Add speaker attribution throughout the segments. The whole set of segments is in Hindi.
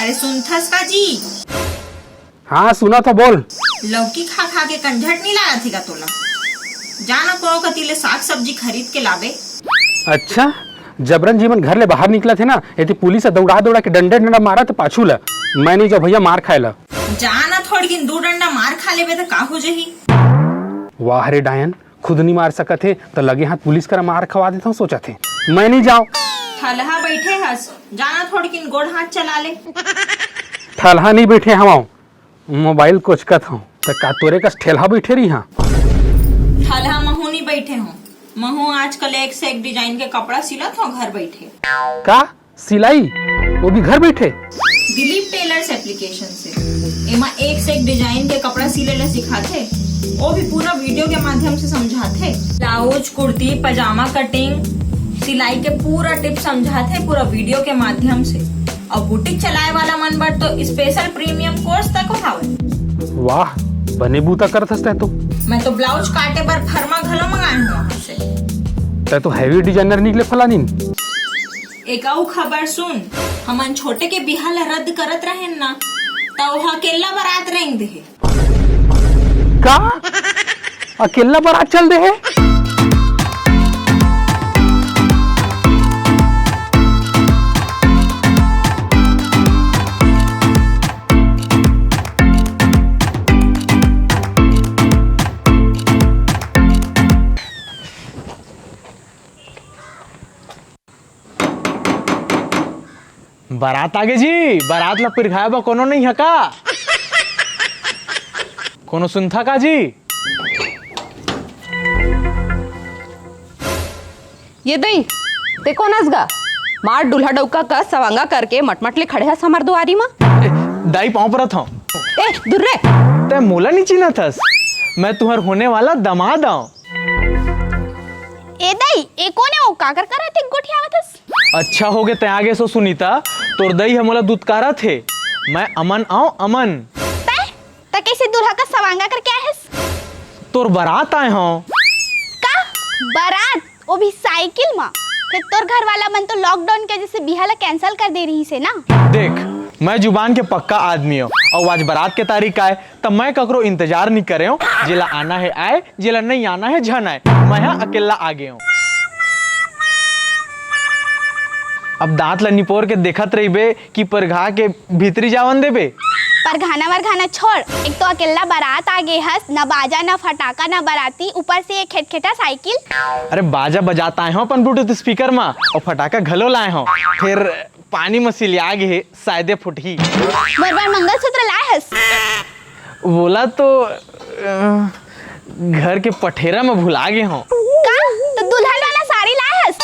Speaker 1: अरे सुनथस का जी?
Speaker 2: हाँ सुना तो बोल।
Speaker 1: लौकी खा खा के कंझट नहीं लाया थी का तोला? जाना को कतीले साग सब्जी खरीद के लावे।
Speaker 2: अच्छा जबरन जीवन घर ले बाहर निकला थे ना, यदि पुलिस दौड़ा दौड़ा के डंडे डंडा मारा तो पाछू ला मैंने जो भैया मार खाए ला।
Speaker 1: जाना थोड़ी दिन दो डंडा मार खा लेबे तो का हो जही।
Speaker 2: वाह रे डायन, खुद नहीं मार सका थे तो लगे हाथ पुलिस कर मार खवा देता हूँ, सोचा थे मैं नहीं जाऊँ।
Speaker 1: थलहा बैठे हस, जाना थोड़ी किन गोड़ हाथ चला ले।
Speaker 2: ठलहा नहीं बैठे हम मोबाइल कोचकत हूँ तो का तोरे का ठेलहा बैठे रही। हाँ
Speaker 1: थलहा महू नहीं बैठे हूँ, महू आजकल एक से एक डिजाइन के कपड़ा सिलत हूँ घर बैठे।
Speaker 2: का सिलाई, वो भी घर बैठे?
Speaker 1: दिलीप टेलर्स एप्लीकेशन से एमा एक से एक डिजाइन के कपड़ा सिले ला सिखाते, वो भी पूरा वीडियो के माध्यम से समझाते। ब्लाउज कुर्ती पजामा कटिंग सिलाई के पूरा टिप समझाते पूरा वीडियो के माध्यम से। और बुटीक चलाए वाला मन बट तो स्पेशल प्रीमियम कोर्स तक उठावे।
Speaker 2: वाह बने बूता करत हस तू।
Speaker 1: मैं तो ब्लाउज काटे पर फर्मा घलो मंगाए हूँ वहाँ से।
Speaker 2: तै तो हैवी डिजाइनर निकले फलानीन।
Speaker 1: एक आऊ खबर सुन, हमन छोटे के बिहार ला रद्द करत रहे ना, तो वहाँ अकेला बारात रहेंगे दे।
Speaker 2: का अकेला बारात चल दे है?
Speaker 3: बारात आगे जी, बारात ला पिरघाए बा कोनो नहीं है का? कोनो सुनथा का जी?
Speaker 4: ये दई ते कोनस गा मार डुल्हा डौका का सवांगा करके मटमटले खड़े है समर दुआरी मा।
Speaker 3: दाई पाँव परत हूँ।
Speaker 4: ए दूर रे,
Speaker 3: ते मोला नहीं चिन्ह थस, मैं तुम्हार होने वाला दामाद हूँ।
Speaker 5: ए दई ए कोने ओ काकर करत एक गोठियावतस?
Speaker 3: अच्छा हो गए ते आगे सो सुनीता, तोर दई है मोला दूतकारा थे, मैं अमन आऊँ अमन।
Speaker 5: त कैसे दूल्हा का सवांगा करके आए हस?
Speaker 3: तोर बारात आए हूँ।
Speaker 5: का बारात, वो भी साइकिल मा? फिर तोर घर वाला मन तो लॉकडाउन के वजह से बिहाला कैंसिल कर दे रही से ना।
Speaker 3: देख मैं जुबान के पक्का आदमी हूँ और आज बारात के तारीख आए तब मैं ककरो इंतजार नहीं करे हूँ। जिला आना है आए, जिला नहीं आना है झन आए, मैं यहाँ अकेला आगे हूँ। अब दांत ला निपोर के देखत रहीबे कि परघा के भीतरी जावन देबे।
Speaker 5: पर घाना वरघाना छोड़, एक तो अकेला बारात आ गए हस, न बाजा न फटाका न बाराती, ऊपर से एक खेटखेटा साइकिल।
Speaker 3: अरे बाजा बजाता है अपन ब्लूटूथ स्पीकर में और फटाका घलो लाए हो, फिर पानी में सिलिया गे शायदे फुटही।
Speaker 5: बरबार मंगलसूत्र लाए हस?
Speaker 3: बोला तो घर के पठेरा में भुला गे हो।
Speaker 5: का तो दुल्हन वाला साड़ी लाए हस?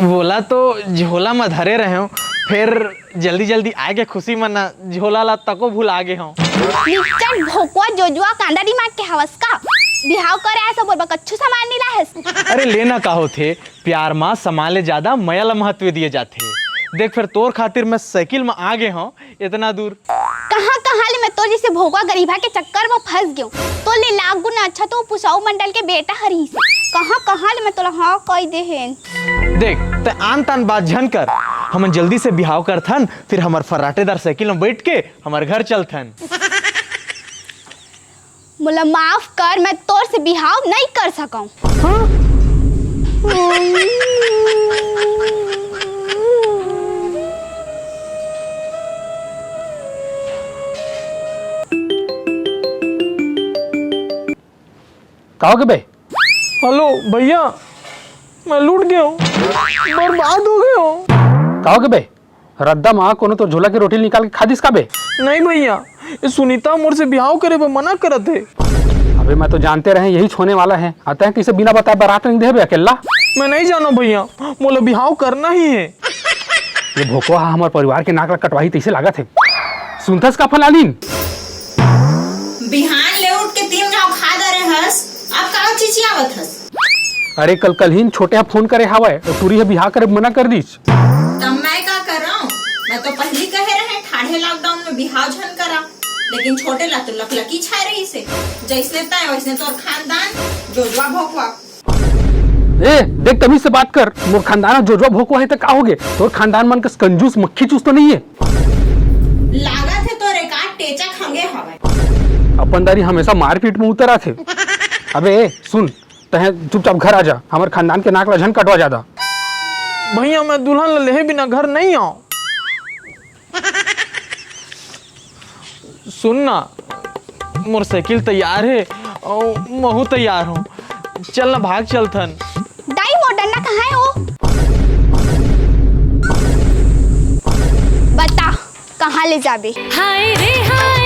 Speaker 3: बोला तो झोला में धरे रहे हो, फिर जल्दी जल्दी आए के खुशी में ना झोला ला तको भुला गे हो।
Speaker 5: निच्चन भोकवा जोजुआ कांदा दिमाग के हवस का? बिहाव करे ऐसा बोलबा कच्छु सामान नहीं लाए हस?
Speaker 3: अरे लेना का होथे, प्यार माँ सामान ले ज्यादा मया ला महत्व दिए जाते। देख फिर तोर खातिर मैं साइकिल में आ गए हूँ इतना दूर।
Speaker 5: कहाँ कहाँ ले मैं तो जैसे भोगवा गरीबा के चक्कर में फंस गई हूँ। तो ले लाख गुना अच्छा तो पुसाऊ मंडल के बेटा हरी से कहाँ कहाँ ले मैं तोला हाँ कह दे हैं।
Speaker 3: देख ते आन तान बात झन कर, हम जल्दी से बिहाव करथन, फिर हमार फर्राटेदार साइकिल में बैठ के हमार घर चलथन।
Speaker 5: मुला माफ कर, मैं तोर से बिहाव नहीं कर सकूं।
Speaker 2: कहोगे बे?
Speaker 3: हेलो भैया, मैं लूट गया हूँ, बर्बाद हो गया हूँ।
Speaker 2: कहोगे बे? रद्दा माँ कोनो तो झोला के रोटी निकाल के खा दिस का बे?
Speaker 3: नहीं भैया, ये सुनीता मोर से बिहाव करे पर मना करत है।
Speaker 2: अबे मैं तो जानते रहे यही छोने वाला है, आता है किसे बिना बताए बारात नहीं दे बे अकेला।
Speaker 3: मैं नहीं जाना भैया, मोला बिहाव करना ही है।
Speaker 2: ये भोकवा हमारे परिवार के नाक कटवाही तैसे लागत है। सुनथस का फलालीन
Speaker 1: बिहान ले उठ के 3 गाँव खा दे हस, अब कहाँ चिचियावत हस?
Speaker 2: अरे कल ही छोटे फोन करे हवा और टूरी है बिहार करे मना कर दीस।
Speaker 1: तब मैं क्या कर रहा हूँ? मैं तो पहले कहे रहे ठाढ़े लॉकडाउन में बिहाव झन करा, लेकिन छोटे ला तो लकलकी छाए रही से, जैसे तय वैसे तोर खानदान जोजवा भोकवा।
Speaker 2: ए देख तमीज से बात कर, मोर खानदान जो भोको है तो का होगे? तोर खानदान मन का कंजूस मक्खी चूस तो नहीं है।
Speaker 1: लागत है तो रेका टेचा खंगे हवे।
Speaker 2: अपन दारी हमेशा मारपीट में उतर आथे। अबे सुन, तहे चुपचाप घर आ जा, हमारे खानदान के नाक लझन कटवा जादा।
Speaker 3: भैया मैं दुल्हन ला लेहे बिना घर नहीं आऊं। सुन ना, मोटरसाइकिल तैयार है और महू तैयार हूँ, चल ना भाग चलथन।
Speaker 5: दाई वो डंडा कहाँ है वो? बता कहाँ ले जाबे?
Speaker 6: हाय रे हाय